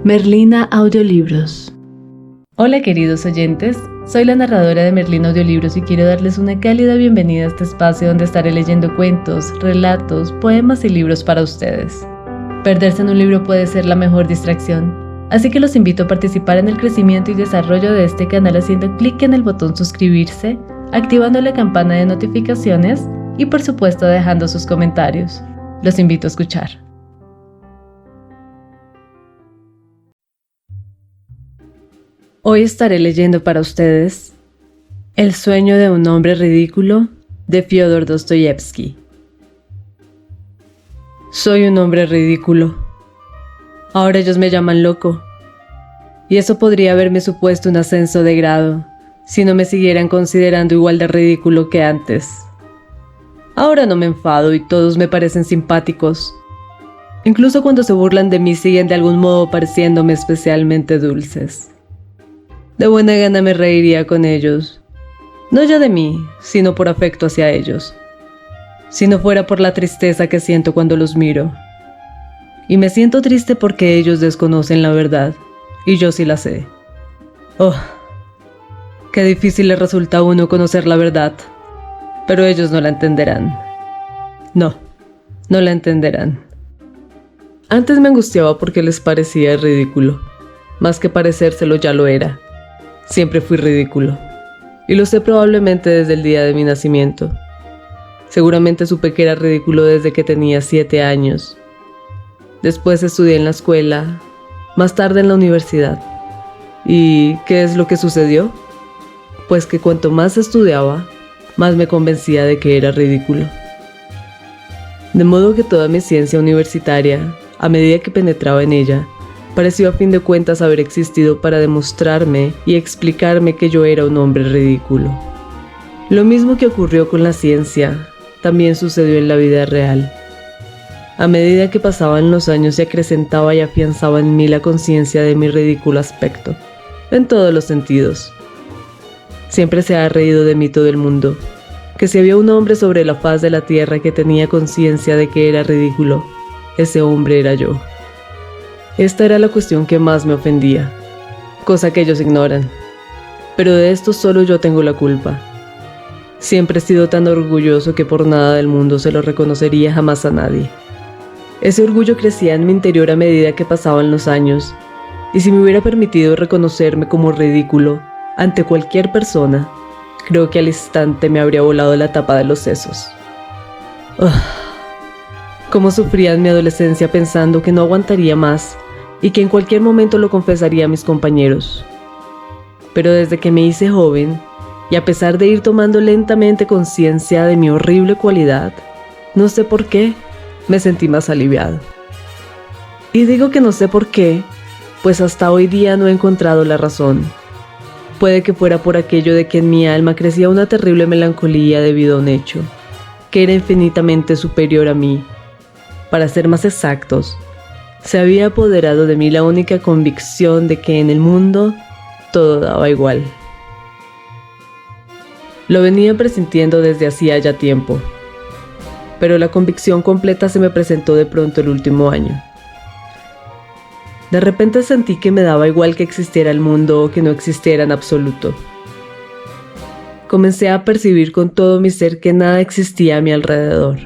Merlina Audiolibros. Hola queridos oyentes, soy la narradora de Merlina Audiolibros y quiero darles una cálida bienvenida a este espacio donde estaré leyendo cuentos, relatos, poemas y libros para ustedes. Perderse en un libro puede ser la mejor distracción, así que los invito a participar en el crecimiento y desarrollo de este canal haciendo clic en el botón suscribirse, activando la campana de notificaciones y por supuesto dejando sus comentarios. Los invito a escuchar. Hoy estaré leyendo para ustedes El sueño de un hombre ridículo de Fyodor Dostoyevsky. Soy un hombre ridículo. Ahora ellos me llaman loco. Y eso podría haberme supuesto un ascenso de grado si no me siguieran considerando igual de ridículo que antes. Ahora no me enfado y todos me parecen simpáticos. Incluso cuando se burlan de mí siguen de algún modo pareciéndome especialmente dulces. De buena gana me reiría con ellos, no ya de mí, sino por afecto hacia ellos, si no fuera por la tristeza que siento cuando los miro. Y me siento triste porque ellos desconocen la verdad, y yo sí la sé. Oh, qué difícil les resulta a uno conocer la verdad, pero ellos no la entenderán. No la entenderán. Antes me angustiaba porque les parecía ridículo, más que parecérselo ya lo era. Siempre fui ridículo, y lo sé probablemente desde el día de mi nacimiento. Seguramente supe que era ridículo desde que tenía 7 años. Después estudié en la escuela, más tarde en la universidad. ¿Y qué es lo que sucedió? Pues que cuanto más estudiaba, más me convencía de que era ridículo. De modo que toda mi ciencia universitaria, a medida que penetraba en ella, pareció a fin de cuentas haber existido para demostrarme y explicarme que yo era un hombre ridículo. Lo mismo que ocurrió con la ciencia, también sucedió en la vida real. A medida que pasaban los años se acrecentaba y afianzaba en mí la conciencia de mi ridículo aspecto, en todos los sentidos. Siempre se ha reído de mí todo el mundo, que si había un hombre sobre la faz de la tierra que tenía conciencia de que era ridículo, ese hombre era yo. Esta era la cuestión que más me ofendía, cosa que ellos ignoran. Pero de esto solo yo tengo la culpa. Siempre he sido tan orgulloso que por nada del mundo se lo reconocería jamás a nadie. Ese orgullo crecía en mi interior a medida que pasaban los años, y si me hubiera permitido reconocerme como ridículo ante cualquier persona, creo que al instante me habría volado la tapa de los sesos. Cómo sufría en mi adolescencia pensando que no aguantaría más y que en cualquier momento lo confesaría a mis compañeros. Pero desde que me hice joven, y a pesar de ir tomando lentamente conciencia de mi horrible cualidad, no sé por qué, me sentí más aliviado. Y digo que no sé por qué, pues hasta hoy día no he encontrado la razón. Puede que fuera por aquello de que en mi alma crecía una terrible melancolía debido a un hecho, que era infinitamente superior a mí. Para ser más exactos, se había apoderado de mí la única convicción de que en el mundo todo daba igual. Lo venía presintiendo desde hacía ya tiempo, pero la convicción completa se me presentó de pronto el último año. De repente sentí que me daba igual que existiera el mundo o que no existiera en absoluto. Comencé a percibir con todo mi ser que nada existía a mi alrededor.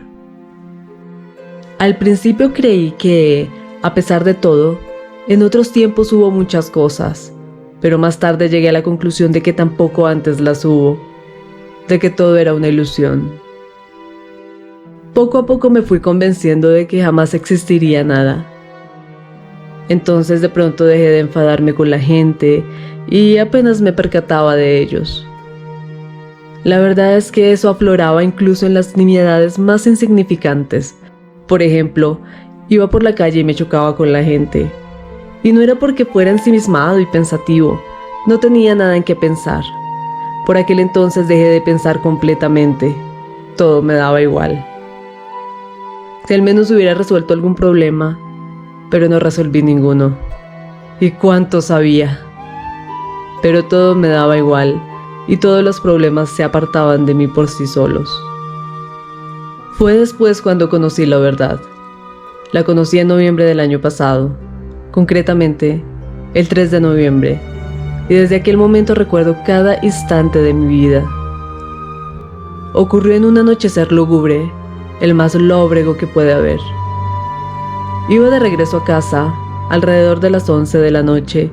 Al principio creí que, a pesar de todo, en otros tiempos hubo muchas cosas, pero más tarde llegué a la conclusión de que tampoco antes las hubo, de que todo era una ilusión. Poco a poco me fui convenciendo de que jamás existiría nada. Entonces de pronto dejé de enfadarme con la gente y apenas me percataba de ellos. La verdad es que eso afloraba incluso en las nimiedades más insignificantes. Por ejemplo, iba por la calle y me chocaba con la gente. Y no era porque fuera ensimismado y pensativo, no tenía nada en qué pensar. Por aquel entonces dejé de pensar completamente. Todo me daba igual. Si al menos hubiera resuelto algún problema, pero no resolví ninguno. ¿Y cuánto sabía? Pero todo me daba igual, y todos los problemas se apartaban de mí por sí solos. Fue después cuando conocí la verdad. La conocí en noviembre del año pasado, concretamente el 3 de noviembre, y desde aquel momento recuerdo cada instante de mi vida. Ocurrió en un anochecer lúgubre, el más lóbrego que puede haber. Iba de regreso a casa, alrededor de las 11 de la noche,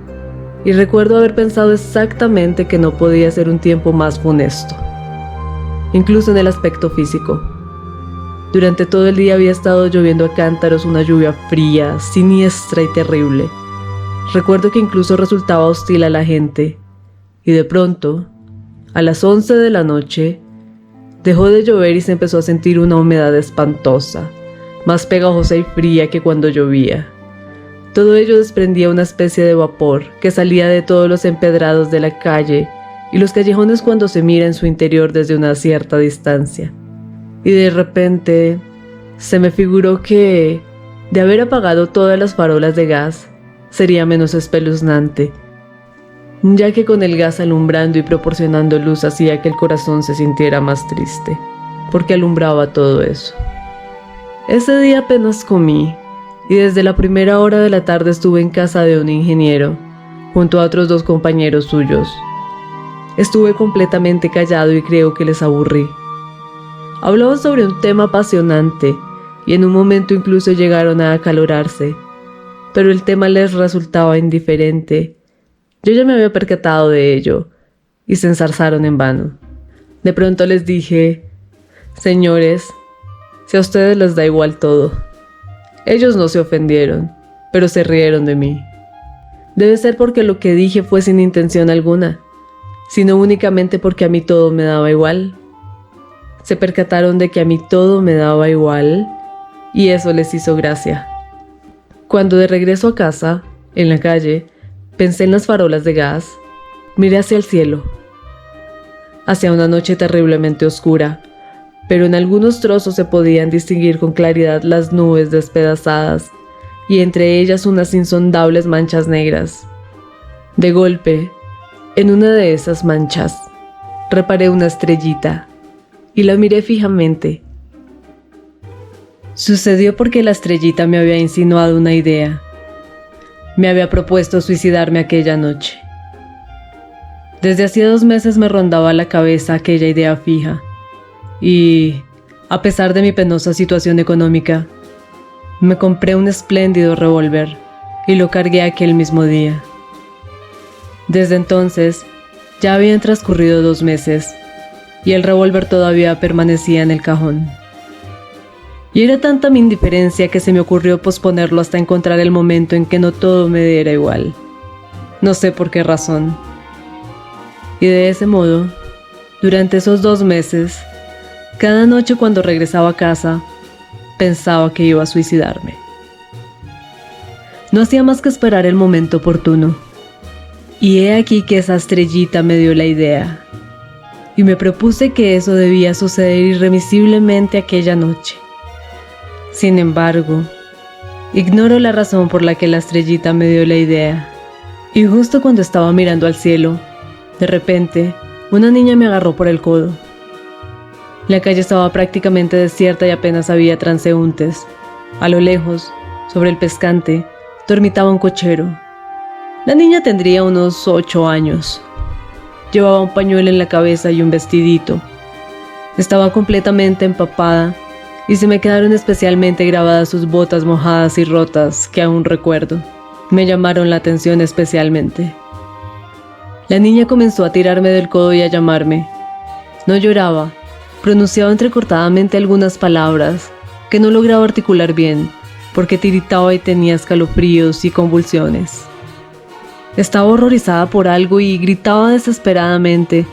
y recuerdo haber pensado exactamente que no podía ser un tiempo más funesto, incluso en el aspecto físico. Durante todo el día había estado lloviendo a cántaros, una lluvia fría, siniestra y terrible. Recuerdo que incluso resultaba hostil a la gente, y de pronto, a las 11 de la noche, dejó de llover y se empezó a sentir una humedad espantosa, más pegajosa y fría que cuando llovía. Todo ello desprendía una especie de vapor que salía de todos los empedrados de la calle y los callejones cuando se mira en su interior desde una cierta distancia. Y de repente se me figuró que, de haber apagado todas las farolas de gas, sería menos espeluznante, ya que con el gas alumbrando y proporcionando luz hacía que el corazón se sintiera más triste, porque alumbraba todo eso. Ese día apenas comí, y desde la primera hora de la tarde estuve en casa de un ingeniero, junto a otros 2 compañeros suyos. Estuve completamente callado y creo que les aburrí. Hablaban sobre un tema apasionante, y en un momento incluso llegaron a acalorarse, pero el tema les resultaba indiferente. Yo ya me había percatado de ello, y se enzarzaron en vano. De pronto les dije: señores, si a ustedes les da igual todo. Ellos no se ofendieron, pero se rieron de mí. Debe ser porque lo que dije fue sin intención alguna, sino únicamente porque a mí todo me daba igual. Se percataron de que a mí todo me daba igual, y eso les hizo gracia. Cuando de regreso a casa, en la calle, pensé en las farolas de gas, miré hacia el cielo, hacia una noche terriblemente oscura, pero en algunos trozos se podían distinguir con claridad las nubes despedazadas y entre ellas unas insondables manchas negras. De golpe, en una de esas manchas, reparé una estrellita y la miré fijamente. Sucedió porque la estrellita me había insinuado una idea. Me había propuesto suicidarme aquella noche. Desde hacía 2 meses me rondaba la cabeza aquella idea fija. Y, a pesar de mi penosa situación económica, me compré un espléndido revólver y lo cargué aquel mismo día. Desde entonces, ya habían transcurrido 2 meses y el revólver todavía permanecía en el cajón. Y era tanta mi indiferencia que se me ocurrió posponerlo hasta encontrar el momento en que no todo me diera igual. No sé por qué razón. Y de ese modo, durante esos 2 meses, cada noche cuando regresaba a casa, pensaba que iba a suicidarme. No hacía más que esperar el momento oportuno. Y he aquí que esa estrellita me dio la idea. Y me propuse que eso debía suceder irremisiblemente aquella noche. Sin embargo, ignoro la razón por la que la estrellita me dio la idea. Y justo cuando estaba mirando al cielo, de repente, una niña me agarró por el codo. La calle estaba prácticamente desierta y apenas había transeúntes. A lo lejos, sobre el pescante, dormitaba un cochero. La niña tendría unos 8 años. Llevaba un pañuelo en la cabeza y un vestidito. Estaba completamente empapada y se me quedaron especialmente grabadas sus botas mojadas y rotas que aún recuerdo. Me llamaron la atención especialmente. La niña comenzó a tirarme del codo y a llamarme. No lloraba. Pronunciaba entrecortadamente algunas palabras que no lograba articular bien, porque tiritaba y tenía escalofríos y convulsiones. Estaba horrorizada por algo y gritaba desesperadamente: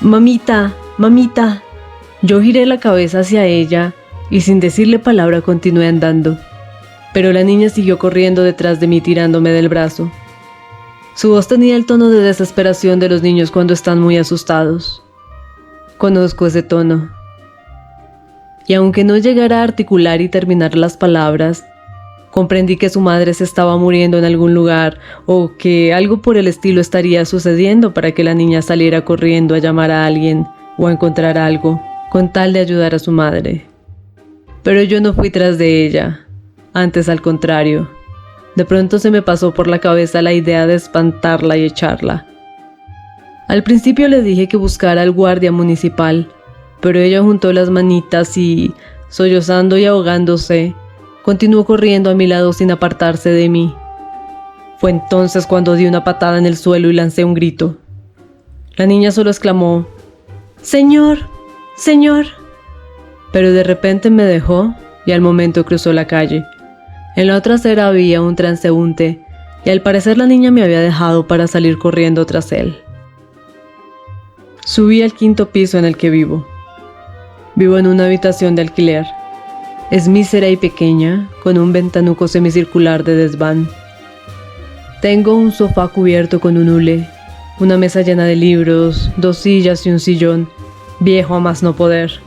«¡Mamita! ¡Mamita!». Yo giré la cabeza hacia ella y sin decirle palabra continué andando, pero la niña siguió corriendo detrás de mí tirándome del brazo. Su voz tenía el tono de desesperación de los niños cuando están muy asustados. Conozco ese tono. Y aunque no llegara a articular y terminar las palabras, comprendí que su madre se estaba muriendo en algún lugar o que algo por el estilo estaría sucediendo para que la niña saliera corriendo a llamar a alguien o a encontrar algo con tal de ayudar a su madre. Pero yo no fui tras de ella, antes al contrario. De pronto se me pasó por la cabeza la idea de espantarla y echarla. Al principio le dije que buscara al guardia municipal, pero ella juntó las manitas y, sollozando y ahogándose, continuó corriendo a mi lado sin apartarse de mí. Fue entonces cuando di una patada en el suelo y lancé un grito. La niña solo exclamó: «¡Señor! ¡Señor!». Pero de repente me dejó y al momento cruzó la calle. En la otra acera había un transeúnte y al parecer la niña me había dejado para salir corriendo tras él. Subí al 5º piso en el que vivo. Vivo en una habitación de alquiler. Es mísera y pequeña, con un ventanuco semicircular de desván. Tengo un sofá cubierto con un hule, una mesa llena de libros, 2 sillas y un sillón, viejo a más no poder,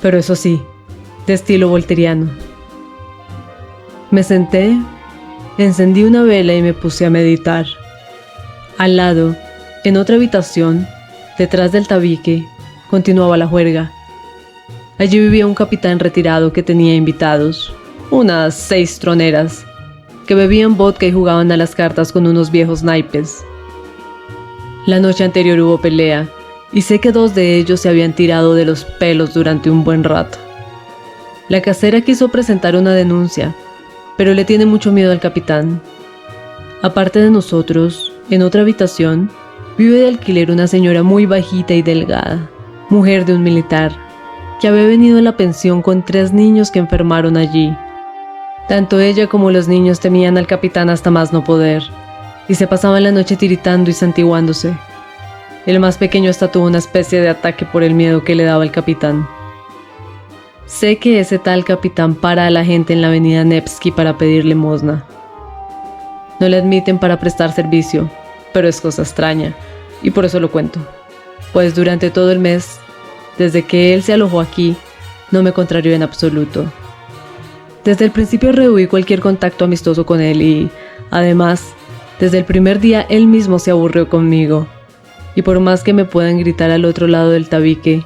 pero eso sí, de estilo volteriano. Me senté, encendí una vela y me puse a meditar. Al lado, en otra habitación, detrás del tabique, continuaba la juerga. Allí vivía un capitán retirado que tenía invitados, unas 6 troneras, que bebían vodka y jugaban a las cartas con unos viejos naipes. La noche anterior hubo pelea, y sé que 2 de ellos se habían tirado de los pelos durante un buen rato. La casera quiso presentar una denuncia, pero le tiene mucho miedo al capitán. Aparte de nosotros, en otra habitación, vive de alquiler una señora muy bajita y delgada, mujer de un militar, que había venido a la pensión con 3 niños que enfermaron allí. Tanto ella como los niños temían al capitán hasta más no poder, y se pasaban la noche tiritando y santiguándose. El más pequeño hasta tuvo una especie de ataque por el miedo que le daba el capitán. Sé que ese tal capitán para a la gente en la avenida Nevsky para pedir limosna. No le admiten para prestar servicio, pero es cosa extraña, y por eso lo cuento. Pues durante todo el mes, desde que él se alojó aquí, no me contrarió en absoluto. Desde el principio rehuí cualquier contacto amistoso con él y, además, desde el primer día él mismo se aburrió conmigo. Y por más que me puedan gritar al otro lado del tabique,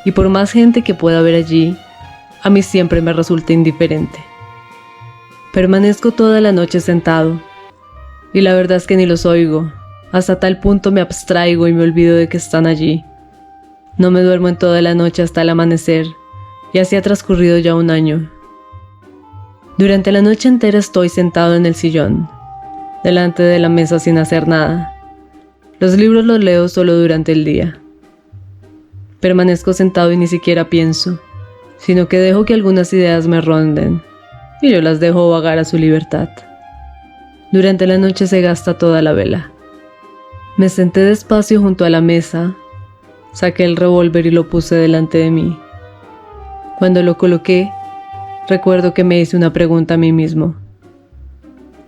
y por más gente que pueda haber allí, a mí siempre me resulta indiferente. Permanezco toda la noche sentado, y la verdad es que ni los oigo. Hasta tal punto me abstraigo y me olvido de que están allí. No me duermo en toda la noche hasta el amanecer, y así ha transcurrido ya un año. Durante la noche entera estoy sentado en el sillón, delante de la mesa sin hacer nada. Los libros los leo solo durante el día. Permanezco sentado y ni siquiera pienso, sino que dejo que algunas ideas me ronden, y yo las dejo vagar a su libertad. Durante la noche se gasta toda la vela. Me senté despacio junto a la mesa, saqué el revólver y lo puse delante de mí. Cuando lo coloqué, recuerdo que me hice una pregunta a mí mismo.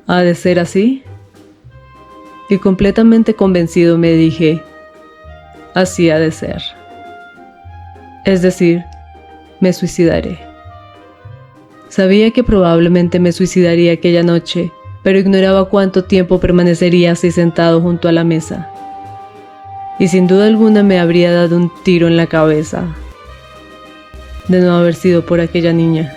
¿Ha de ser así? Y completamente convencido me dije, así ha de ser. Es decir, me suicidaré. Sabía que probablemente me suicidaría aquella noche, pero ignoraba cuánto tiempo permanecería así sentado junto a la mesa. Y sin duda alguna me habría dado un tiro en la cabeza, de no haber sido por aquella niña.